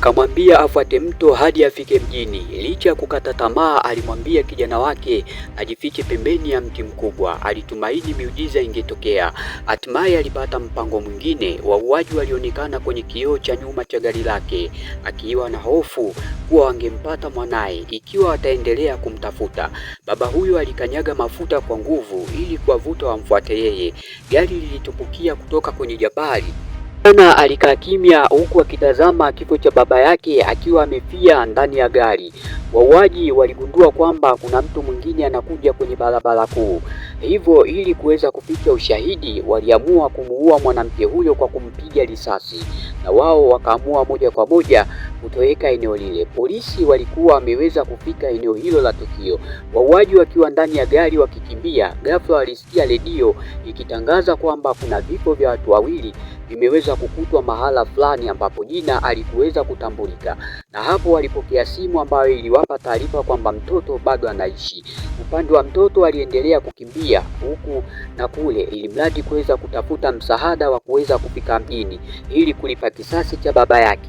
akamwambia afuate mto hadi afike mjini. Licha ya kukata tamaa, alimwambia kijana wake ajifiche pembeni ya mti mkubwa. Alitumaini miujiza ingetokea. Hatimaye alipata mpango mwingine. Wauaji walionekana kwenye kioo cha nyuma cha gari lake, akiwa na hofu kuwa wangempata mwanaye ikiwa wataendelea kumtafuta. Baba huyo alikanyaga mafuta kwa nguvu ili kuwavuta wamfuate yeye. Gari lilitumbukia kutoka kwenye jabali. Kijana alikaa kimya huku akitazama kifo cha baba yake akiwa amefia ndani ya gari. Wauaji waligundua kwamba kuna mtu mwingine anakuja kwenye barabara kuu. Hivyo ili kuweza kuficha ushahidi, waliamua kumuua mwanamke huyo kwa kumpiga risasi, na wao wakaamua moja kwa moja kutoweka eneo lile. Polisi walikuwa wameweza kufika eneo hilo la tukio. Wauaji wakiwa ndani ya gari wakikimbia, ghafla walisikia redio ikitangaza kwamba kuna vifo vya watu wawili vimeweza kukutwa mahala fulani ambapo jina alikuweza kutambulika, na hapo walipokea simu ambayo iliwapa taarifa kwamba mtoto bado anaishi. Upande wa mtoto aliendelea kukimbia huku na kule, ili mradi kuweza kutafuta msaada wa kuweza kufika mjini ili kulipa kisasi cha baba yake.